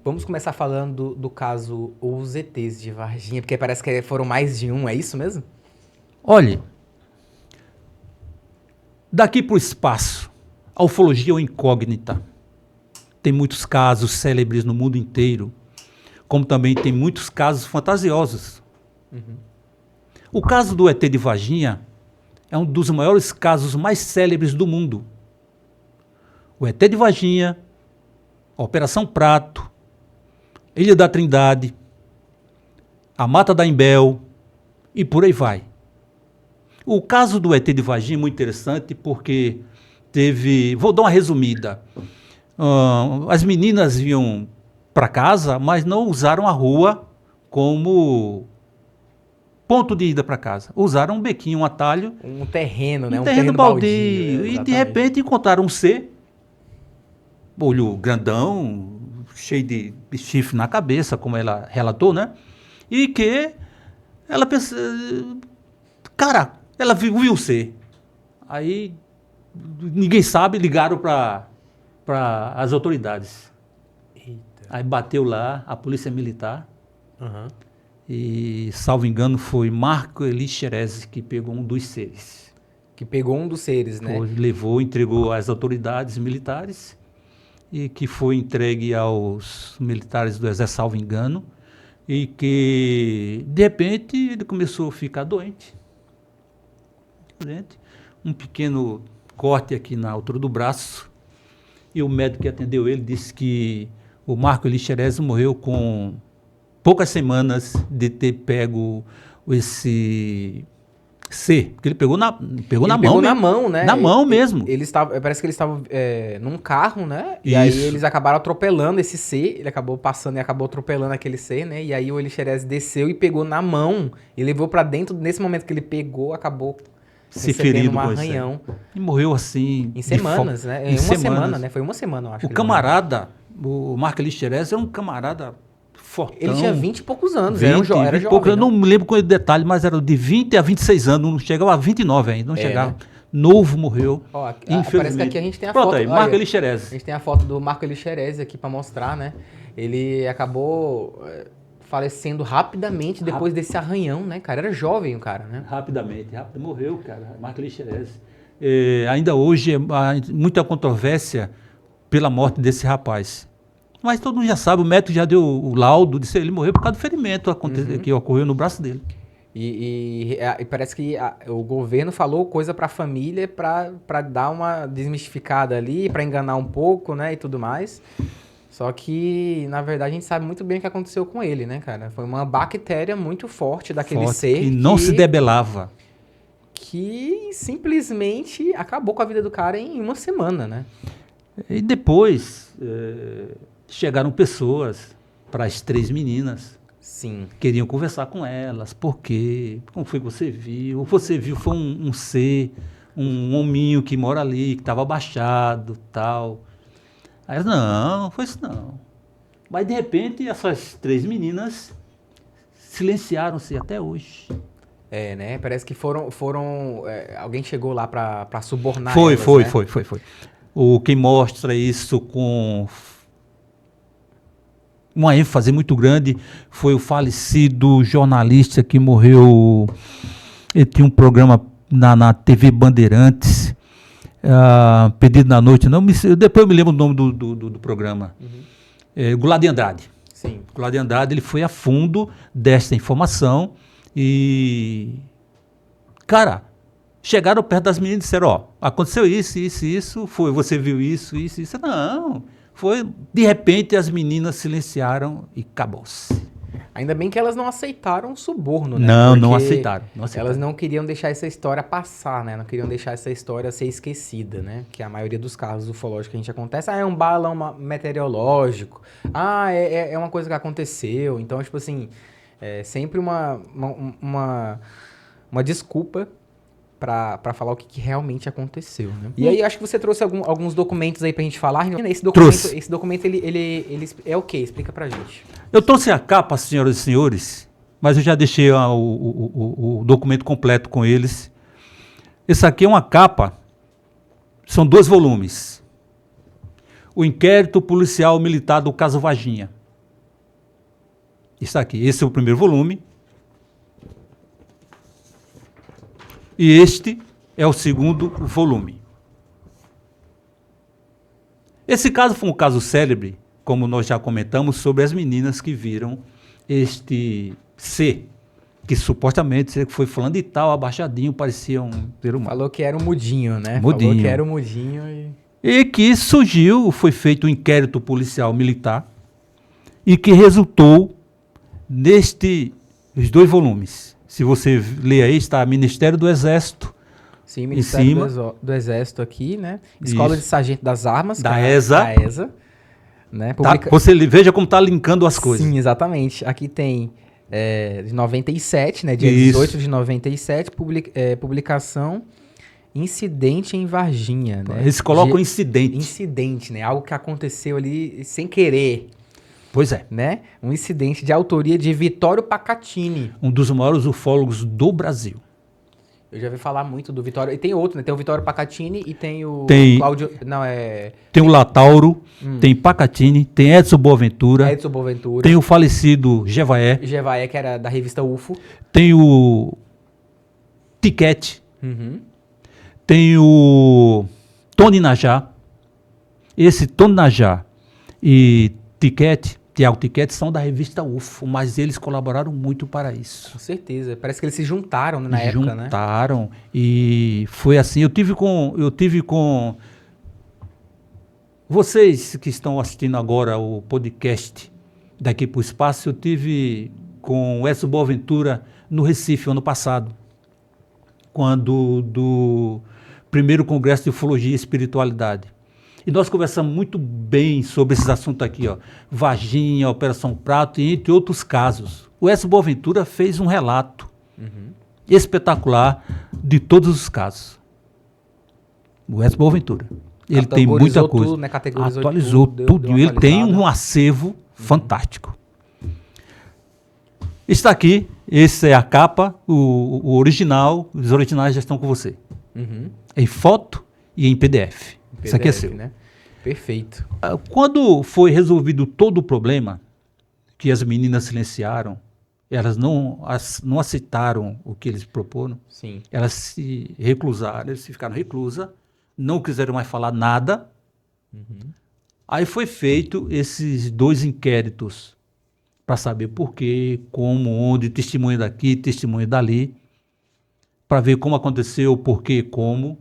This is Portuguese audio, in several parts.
Vamos começar falando do caso Os ETs de Varginha, porque parece que foram mais de um, é isso mesmo? Olhe, daqui para o espaço, a ufologia é uma incógnita. Tem muitos casos célebres no mundo inteiro, como também tem muitos casos fantasiosos. O caso do ET de Varginha é um dos maiores casos mais célebres do mundo. O ET de Varginha, a Operação Prato, Ilha da Trindade, a Mata da Imbel e por aí vai. O caso do ET de Varginha é muito interessante porque teve... Vou dar uma resumida. As meninas iam para casa, mas não usaram a rua como ponto de ida para casa. Usaram um bequinho, um atalho. Um terreno, né? Um terreno baldio. E de exatamente. repente encontraram um ser, olho grandão, cheio de chifre na cabeça, como ela relatou, né? E que ela pensa... Cara, ela viu o ser. Aí ninguém sabe, ligaram para as autoridades. Eita. Aí bateu lá a polícia militar Uhum. e, salvo engano, foi Marco Eli Xerez que pegou um dos seres. Que pegou um dos seres, né? Levou, entregou às autoridades militares e que foi entregue aos militares do Exército, salvo engano, e que, de repente, ele começou a ficar doente. Um pequeno corte aqui na altura do braço. E o médico que atendeu ele disse que o Marco Eli Xerez morreu com poucas semanas de ter pego esse ser. Porque ele pegou na mão. Pegou na mão, né? Na mão mesmo. Parece que eles estavam num carro, né? E Isso. aí eles acabaram atropelando esse ser. Ele acabou passando e acabou atropelando aquele ser, né? E aí o Elixerez desceu e pegou na mão e levou pra dentro. Nesse momento que ele pegou, acabou Se ferindo um com arranhão. E morreu assim. Em semanas, né? Em uma semana, né? Foi uma semana, eu acho. O camarada, o Marco Eli Xerez, era um camarada fortão. Ele tinha 20 e poucos anos, 20, era jovem. Eu não me lembro com o detalhe, mas era de 20 a 26 anos, não chegava a 29 ainda, não chegava. Né? Novo, morreu. Ó, infelizmente. Parece que aqui a gente tem a Pronto foto. aí, Marco Eli Xerez. A gente tem a foto do Marco Eli Xerez aqui pra mostrar, né? Ele acabou falecendo rapidamente depois desse arranhão, né, cara? Era jovem o cara, né? Rapidamente, morreu, cara, Marco Eli Xerez. Ainda hoje há muita controvérsia pela morte desse rapaz. Mas todo mundo já sabe, o médico já deu o laudo, disse que ele morreu por causa do ferimento que ocorreu no braço dele. E parece que o governo falou coisa pra família pra dar uma desmistificada ali, pra enganar um pouco, né, e tudo mais. Só que, na verdade, a gente sabe muito bem o que aconteceu com ele, né, cara? Foi uma bactéria muito forte daquele ser que não se debelava. Que simplesmente acabou com a vida do cara em uma semana, né? E depois chegaram pessoas para as 3 meninas. Sim. Queriam conversar com elas. Por quê? Como foi que você viu? Você viu foi um ser, um hominho que mora ali, que estava abaixado, tal. Aí não foi isso não. Mas de repente essas 3 meninas silenciaram-se até hoje. Né? Parece que alguém chegou lá pra subornar Foi. Quem mostra isso com uma ênfase muito grande foi o falecido jornalista que morreu. Ele tinha um programa na TV Bandeirantes, Perdido na Noite. Depois eu me lembro o nome do programa. Goulart de Andrade. Sim. Goulart de Andrade, ele foi a fundo desta informação e, cara, chegaram perto das meninas e disseram, aconteceu isso, você viu isso. Não, foi, de repente as meninas silenciaram e acabou-se. Ainda bem que elas não aceitaram o suborno, né? Não aceitaram. Elas não queriam deixar essa história passar, né? Não queriam deixar essa história ser esquecida, né? Que a maioria dos casos ufológicos que a gente acontece, é um balão meteorológico, é uma coisa que aconteceu. Então, tipo assim, é sempre uma desculpa pra falar o que realmente aconteceu, né? E aí, acho que você trouxe alguns documentos aí pra gente falar. Esse documento, ele é o quê? Explica pra gente. Eu trouxe a capa, senhoras e senhores, mas eu já deixei o documento completo com eles. Esse aqui é uma capa, são 2 volumes. O Inquérito Policial Militar do caso Varginha. Está aqui. Esse é o primeiro volume. E este é o segundo volume. Esse caso foi um caso célebre, como nós já comentamos, sobre as meninas que viram este ser, que supostamente foi falando e tal, abaixadinho, parecia um ser humano. Falou que era um mudinho, né? Mudinho. Falou que era um mudinho E que surgiu, foi feito um inquérito policial militar e que resultou nestes 2 volumes. Se você ler aí, está Ministério do Exército. Sim, Ministério do Exército aqui, né? Escola de Sargento das Armas. Da ESA. Da ESA. Né? Tá, você veja como está linkando as coisas. Sim, exatamente. Aqui tem de 97, né? Dia 18 de 97, publicação Incidente em Varginha, né? Eles colocam incidente. Incidente, né? Algo que aconteceu ali sem querer. Pois é. Né? Um incidente de autoria de Vittorio Pacatini. Um dos maiores ufólogos do Brasil. Eu já ouvi falar muito do Vittorio. E tem outro, né? Tem o Vittorio Pacatini e tem o Cláudio... Não, Tem o Latauro, tem Pacatini, tem Edson Boaventura. Edson Boaventura. Tem o falecido Jevaé. Jevaé, que era da revista UFO. Tem o Tiquete. Tem o Tony Najá. Esse Tony Najá e Tiago Tiquete são da revista UFO, mas eles colaboraram muito para isso. Com certeza. Parece que eles se juntaram, né, na época, né? Juntaram e foi assim. Eu tive com vocês que estão assistindo agora o podcast Daqui para o Espaço, eu tive com o Edson Boaventura no Recife, ano passado, quando do primeiro Congresso de Ufologia e Espiritualidade. E nós conversamos muito bem sobre esses assuntos aqui, ó. Varginha, Operação Prato e entre outros casos. O Edson Boaventura fez um relato espetacular de todos os casos. O Edson Boaventura. Ele tem muita coisa. Tudo, né? Atualizou tudo. Ele tem um acervo fantástico. Está aqui, essa é a capa, o original, os originais já estão com você. Em foto e em PDF. Isso aqui é seu. Né? Perfeito. Quando foi resolvido todo o problema, que as meninas silenciaram, elas não aceitaram o que eles proporam, Sim. Elas se reclusaram, eles ficaram reclusas, não quiseram mais falar nada. Aí foi feito esses 2 inquéritos para saber por quê, como, onde, testemunho daqui, testemunho dali, para ver como aconteceu, por quê, como.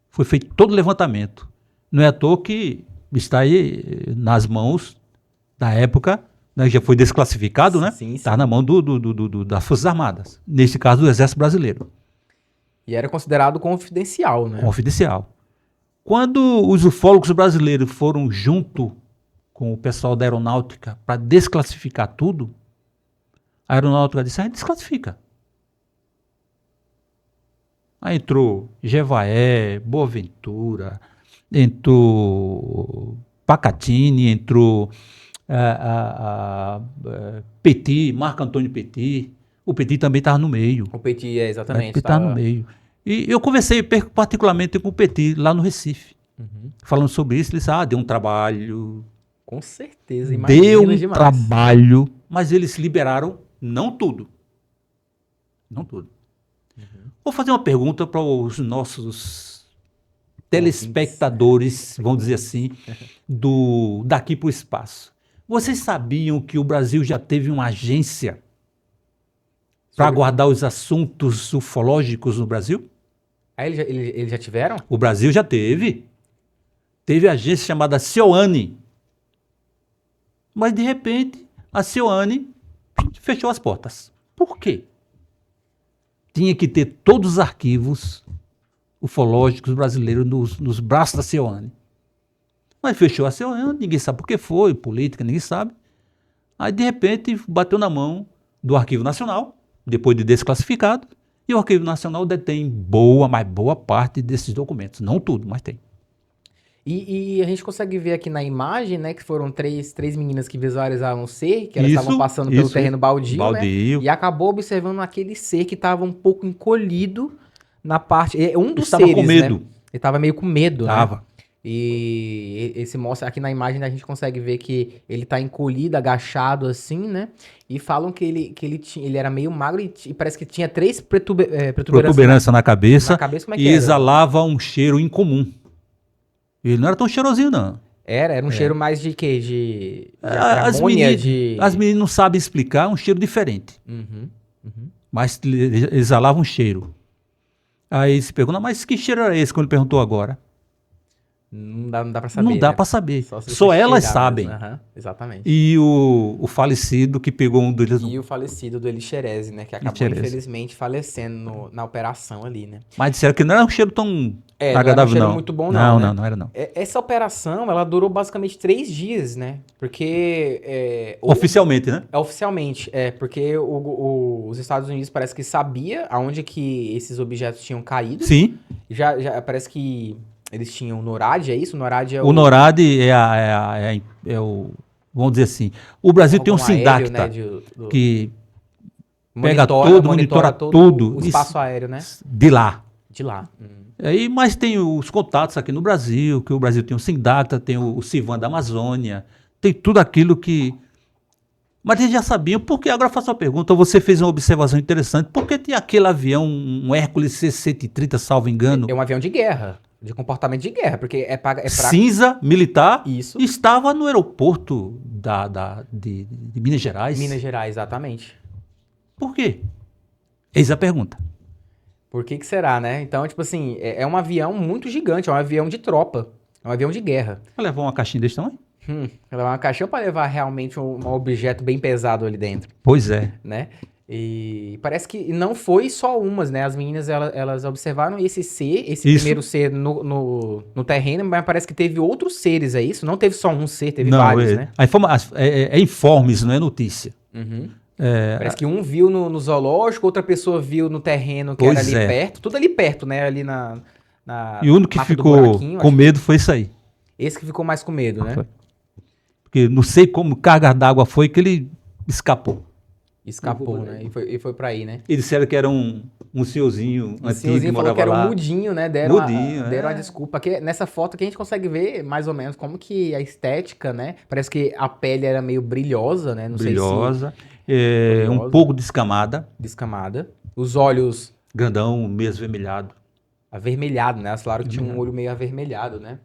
Foi feito todo o levantamento. Não é à toa que está aí nas mãos da época, né, já foi desclassificado, né? Está na mão das Forças Armadas. Nesse caso, do Exército Brasileiro. E era considerado confidencial, né? Confidencial. Quando os ufólogos brasileiros foram junto com o pessoal da aeronáutica para desclassificar tudo, a aeronáutica disse, a gente desclassifica. Aí entrou Jevaé, Boaventura, entrou Pacatini, entrou Petit, Marco Antônio Petit. O Petit também estava no meio. O Petit, exatamente. O Petit estava no meio. E eu conversei particularmente com o Petit lá no Recife, falando sobre isso. Ele disse, deu um trabalho. Com certeza, imagina deu um demais. Trabalho, mas eles liberaram não tudo. Não tudo. Vou fazer uma pergunta para os nossos telespectadores, vamos dizer assim, daqui para o espaço. Vocês sabiam que o Brasil já teve uma agência para guardar os assuntos ufológicos no Brasil? Eles já tiveram? O Brasil já teve. Teve agência chamada Cioane. Mas, de repente, a Cioane fechou as portas. Por quê? Tinha que ter todos os arquivos ufológicos brasileiros nos braços da Cioane. Mas fechou a Cioane, ninguém sabe por que foi, política, ninguém sabe. Aí, de repente, bateu na mão do Arquivo Nacional, depois de desclassificado, e o Arquivo Nacional detém boa parte desses documentos. Não tudo, mas tem. E a gente consegue ver aqui na imagem, né, que foram três meninas que visualizaram um ser, que elas estavam passando pelo terreno baldio, né? E acabou observando aquele ser que estava um pouco encolhido na parte... Um dos seres, com medo. Né? Ele estava meio com medo, Tava. Né? E esse mostra, aqui na imagem a gente consegue ver que ele tá encolhido, agachado assim, né? E falam que ele era meio magro e parece que tinha 3 Protuberância na cabeça, na cabeça. Como é e que era? exalava um cheiro incomum. Ele não era tão cheirosinho, não. Era um cheiro mais de quê? De As amônia, meninas não sabem explicar, é um cheiro diferente. Uhum, uhum. Mas ele exalava um cheiro. Aí se pergunta, mas que cheiro era esse quando ele perguntou agora? Não dá pra saber, Não dá né? pra saber. se Só você elas cheirar sabem. mesmo. Aham, exatamente. E o falecido que pegou um deles. E o falecido do Eli Xerezi, né? Que acabou, Xerezi. infelizmente, falecendo na operação ali, né? Mas disseram que não era um cheiro tão Não era um agradável, cheiro não. muito bom, não, né? Não era não. Essa operação, ela durou basicamente 3 dias, né? Porque... Oficialmente, né? Oficialmente, porque os Estados Unidos parece que sabia aonde que esses objetos tinham caído. Sim. Já parece que eles tinham NORAD, é isso? NORAD é O NORAD é o... Vamos dizer assim. O Brasil tem um aéreo, SINDACTA, né, que pega monitora tudo o espaço aéreo, né? de lá. De lá. Aí, mas tem os contatos aqui no Brasil, que o Brasil tem o SINDACTA, tem o CIVAM da Amazônia, tem tudo aquilo que... Mas eles já sabiam, porque agora eu faço uma pergunta, você fez uma observação interessante, por que tem aquele avião, um Hércules C-130, salvo engano, É um avião de guerra, de comportamento de guerra, porque é pra... cinza, militar, Isso. estava no aeroporto de Minas Gerais? Minas Gerais, exatamente. Por quê? Eis a pergunta. Por que será, né? Então, tipo assim, é um avião muito gigante, é um avião de tropa, é um avião de guerra. Vai levar uma caixinha desse tamanho? Ela é uma caixinha para levar realmente um objeto bem pesado ali dentro, Pois é. né? E parece que não foi só umas, né? As meninas, elas observaram esse Isso. primeiro ser no terreno, mas parece que teve outros seres, é isso? Não teve só um ser, teve Não, vários, né? é informes, não é notícia. Uhum. Parece que um viu no zoológico, outra pessoa viu no terreno que Pois era ali é. perto. Tudo ali perto, né? Ali E o único que Mata do ficou Buraquinho, com acho medo foi isso aí. esse que ficou mais com medo, né? Foi. Porque não sei como carga d'água foi que ele escapou. Escapou, né? E foi pra aí, né? E disseram que era um senhorzinho O antigo que senhorzinho falou morava que era lá. um mudinho, né? Deram Mudinho, deram a é. desculpa. Que nessa foto que a gente consegue ver mais ou menos como que a estética, né? Parece que a pele era meio brilhosa, né? Não Brilhosa, sei se um pouco descamada, descamada. Os olhos grandão, meio avermelhado. avermelhados, né? Elas falaram que tinha um olho meio avermelhado, né?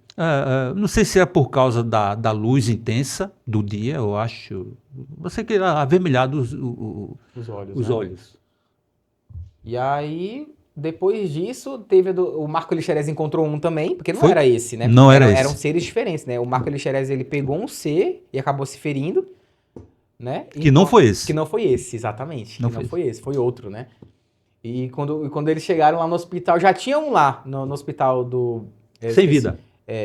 Não sei se é por causa da luz intensa do dia, eu acho. Você que era avermelhado Os olhos, os né? olhos. E aí, depois disso, teve o Marco Elixerez encontrou um também, porque não Foi? era esse, né? Não era esse. Eram seres diferentes, né? O Marco Elixerez, ele pegou um ser e acabou se ferindo, né? Que não foi esse. Que não foi esse, exatamente. Não Que foi não foi esse, foi outro, né? E quando eles chegaram lá no hospital, já tinha um lá no hospital do... Sem vida.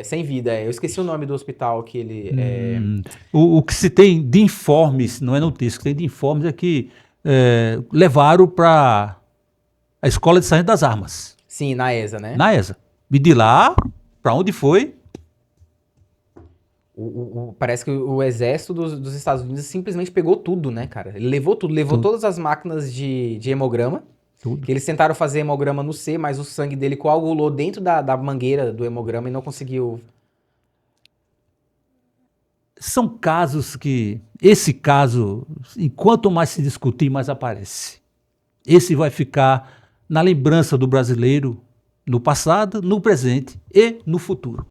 Sem vida, eu esqueci o nome do hospital que ele... O que se tem de informes, não é notícia, o que tem de informes é que levaram para a Escola de Sargento das Armas, Sim, na ESA, né? na ESA. E de lá, para onde foi? Parece que o exército dos Estados Unidos simplesmente pegou tudo, né, cara? Ele levou tudo, levou todas as máquinas de hemograma, Tudo. que eles tentaram fazer hemograma no C, mas o sangue dele coagulou dentro da mangueira do hemograma e não conseguiu... São casos que, esse caso, enquanto mais se discutir, mais aparece. Esse vai ficar na lembrança do brasileiro no passado, no presente e no futuro.